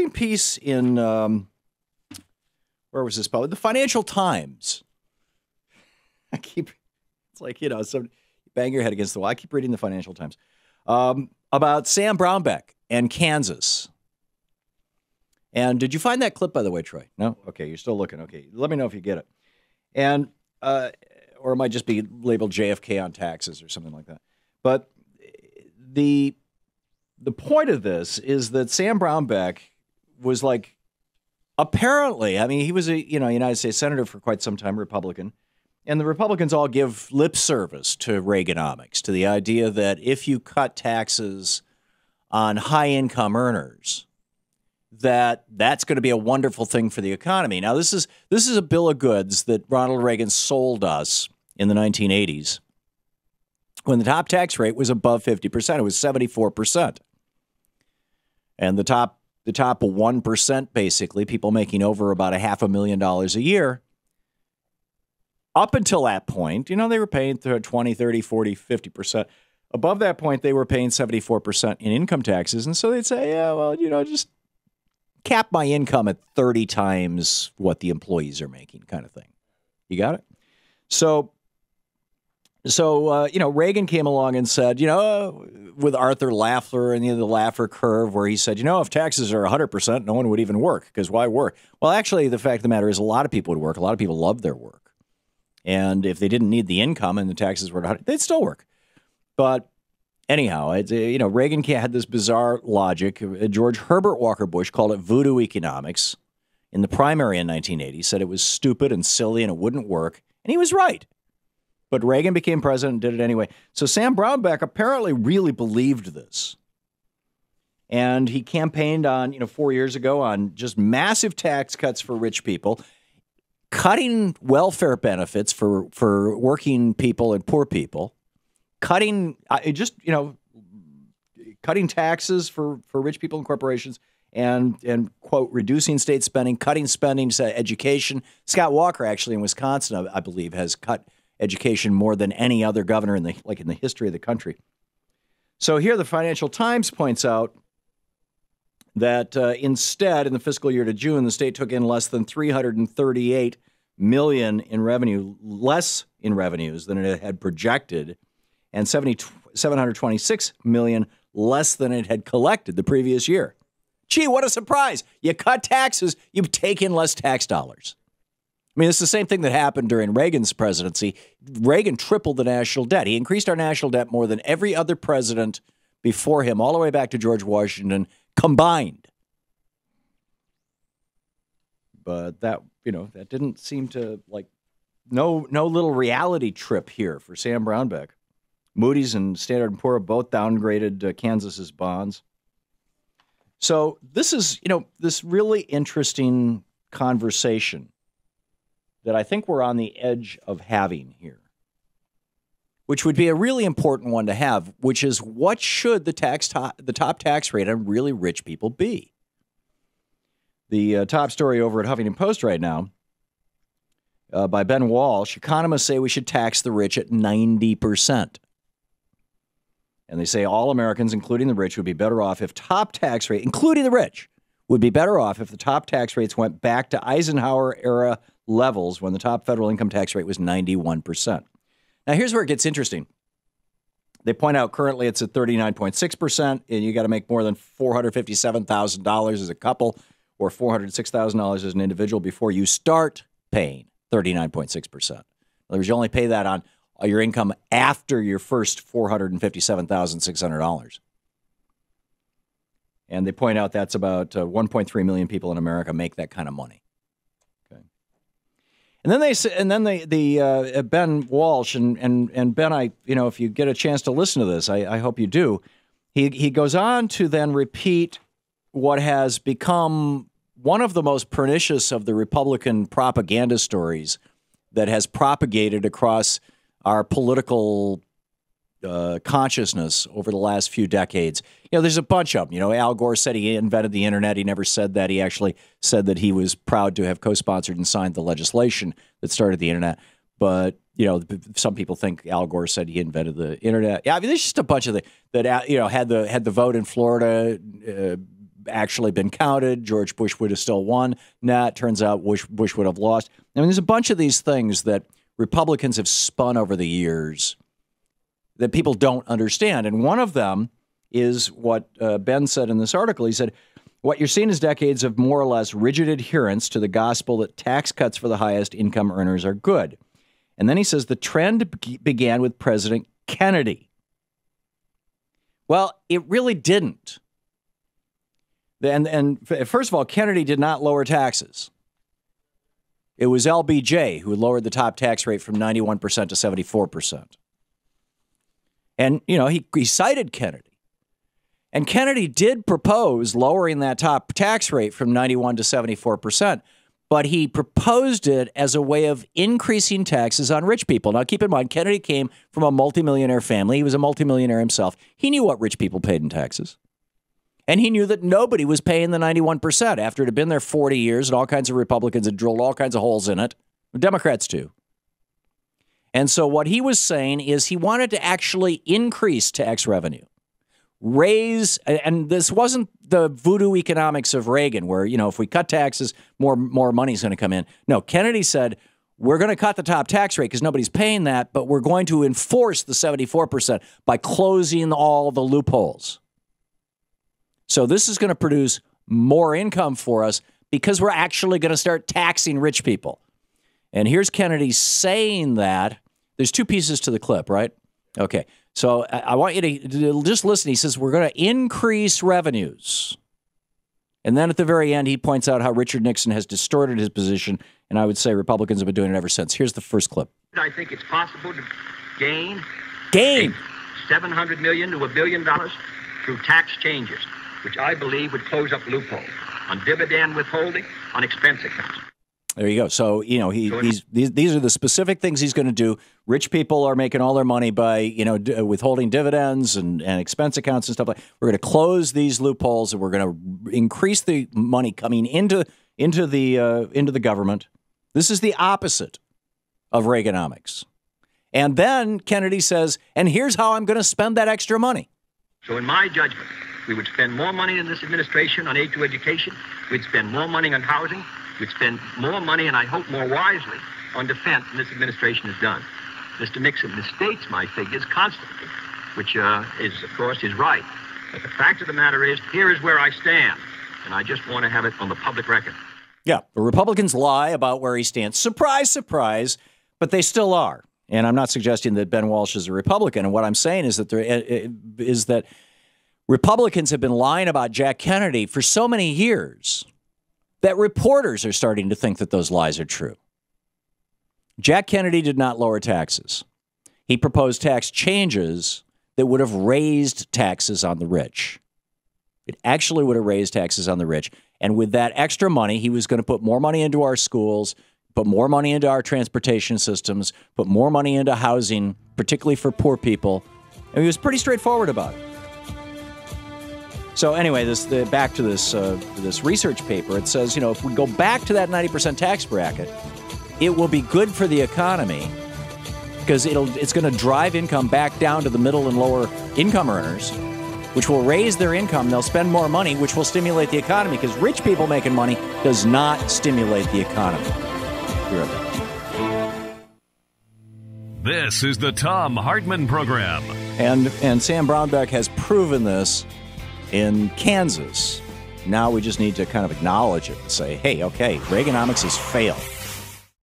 interesting piece in, where was this published? The Financial Times. It's like, you know, so bang your head against the wall. I keep reading the Financial Times about Sam Brownback and Kansas. And did you find that clip, by the way, Troy? No? Okay, you're still looking. Okay, let me know if you get it. And, or it might just be labeled JFK on taxes or something like that. But the point of this is that Sam Brownback was like, apparently, I mean, he was a United States Senator for quite some time, Republican. And the Republicans all give lip service to Reaganomics, to the idea that if you cut taxes on high-income earners, that's going to be a wonderful thing for the economy. Now, this is a bill of goods that Ronald Reagan sold us in the 1980s when the top tax rate was above 50%. It was 74%. And the top 1%, basically, people making over about $500,000 a year, up until that point, you know, they were paying 20, 30, 40, 50%. Above that point, they were paying 74% in income taxes. And so they'd say, yeah, well, you know, just cap my income at 30 times what the employees are making, kind of thing. You got it? So you know, Reagan came along and said, you know, with Arthur Laffer and the Laffer curve, where he said, you know, if taxes are 100%, no one would even work, because why work? Well, actually, the fact of the matter is a lot of people would work. A lot of people love their work. And if they didn't need the income and the taxes were 100, they'd still work. But anyhow, you know, Reagan had this bizarre logic. George Herbert Walker Bush called it voodoo economics in the primary in 1980, said it was stupid and silly and it wouldn't work. And he was right. But Reagan became president and did it anyway. So Sam Brownback apparently really believed this. And he campaigned on, you know, 4 years ago on just massive tax cuts for rich people, cutting welfare benefits for working people and poor people, cutting cutting taxes for rich people and corporations, and quote, reducing state spending, cutting spending to education. Scott Walker, actually, in Wisconsin, I believe, has cut education more than any other governor in the history of the country. So here the Financial Times points out that instead, in the fiscal year to June, the state took in less than $338 million in revenue, less in revenues than it had projected, and $726 million less than it had collected the previous year. Gee, what a surprise. You cut taxes, you've taken less tax dollars. I mean, it's the same thing that happened during Reagan's presidency. Reagan tripled the national debt. He increased our national debt more than every other president before him, all the way back to George Washington, combined. But that, you know, that didn't seem to, like, no little reality trip here for Sam Brownback. Moody's and Standard & Poor both downgraded Kansas's bonds. So this is, you know, this really interesting conversation that I think we're on the edge of having here, which would be a really important one to have, which is what should the top tax rate on really rich people be? The top story over at Huffington Post right now by Ben Walsh, economists say we should tax the rich at 90%. And they say all Americans, including the rich, would be better off if top tax rate, including the rich, would be better off if the top tax rates went back to Eisenhower-era levels when the top federal income tax rate was 91%. Now, here's where it gets interesting. They point out currently it's at 39.6%, and you got to make more than $457,000 as a couple or $406,000 as an individual before you start paying 39.6%. In other words, you only pay that on your income after your first $457,600. And they point out that's about 1.3 million people in America make that kind of money. Okay. And then they say, and then the Ben Walsh and Ben, if you get a chance to listen to this, I hope you do. He goes on to then repeat what has become one of the most pernicious of the Republican propaganda stories that has propagated across our political consciousness over the last few decades. You know, there's a bunch of them. You know, Al Gore said he invented the internet. He never said that. He actually said that he was proud to have co-sponsored and signed the legislation that started the internet. But, you know, some people think Al Gore said he invented the internet. Yeah, I mean, there's just a bunch of that, you know, had the vote in Florida actually been counted, George Bush would have still won. Nah, it turns out Bush would have lost. I mean, there's a bunch of these things that Republicans have spun over the years that people don't understand. And one of them is what Ben said in this article. He said, what you're seeing is decades of more or less rigid adherence to the gospel that tax cuts for the highest income earners are good. And then he says the trend began with President Kennedy. Well, it really didn't. And first of all, Kennedy did not lower taxes. It was LBJ who lowered the top tax rate from 91% to 74%. And, you know, he cited Kennedy. And Kennedy did propose lowering that top tax rate from 91 to 74%, but he proposed it as a way of increasing taxes on rich people. Now, keep in mind, Kennedy came from a multimillionaire family. He was a multimillionaire himself. He knew what rich people paid in taxes. And he knew that nobody was paying the 91% after it had been there 40 years and all kinds of Republicans had drilled all kinds of holes in it. Democrats too. And so what he was saying is he wanted to actually increase tax revenue. Raise, and this wasn't the voodoo economics of Reagan where, you know, if we cut taxes, more money's going to come in. No, Kennedy said, we're going to cut the top tax rate because nobody's paying that, but we're going to enforce the 74% by closing all the loopholes. So this is going to produce more income for us because we're actually going to start taxing rich people. And here's Kennedy saying that. There's two pieces to the clip, right? Okay. So I want you to just listen. He says, we're going to increase revenues. And then at the very end, he points out how Richard Nixon has distorted his position. And I would say Republicans have been doing it ever since. Here's the first clip. I think it's possible to gain $700 million to $1 billion through tax changes, which I believe would close up loopholes on dividend withholding, on expense accounts. There you go. So, you know, these are the specific things he's going to do. Rich people are making all their money by, you know, withholding dividends and expense accounts and stuff like that. We're going to close these loopholes and we're going to increase the money coming into the government. This is the opposite of Reaganomics. And then Kennedy says, and here's how I'm going to spend that extra money. So in my judgment, we would spend more money in this administration on aid to education. We'd spend more money on housing. We'd spend more money, and I hope more wisely, on defense than this administration has done. Mr. Nixon misstates my figures constantly, which is, of course, is right. But the fact of the matter is, here is where I stand, and I just want to have it on the public record. Yeah, the Republicans lie about where he stands. Surprise, surprise, but they still are. And I'm not suggesting that Ben Walsh is a Republican. And what I'm saying is that Republicans have been lying about Jack Kennedy for so many years that reporters are starting to think that those lies are true. Jack Kennedy did not lower taxes. He proposed tax changes that would have raised taxes on the rich. It actually would have raised taxes on the rich. And with that extra money, he was going to put more money into our schools, put more money into our transportation systems, put more money into housing, particularly for poor people. And he was pretty straightforward about it. So anyway, back to this research paper. It says, you know, if we go back to that 90% tax bracket, it will be good for the economy because it's going to drive income back down to the middle and lower income earners, which will raise their income. They'll spend more money, which will stimulate the economy because rich people making money does not stimulate the economy. Be right back. This is the Thom Hartmann Program. And Sam Brownback has proven this in Kansas. Now we just need to kind of acknowledge it and say, hey, okay, Reaganomics has failed.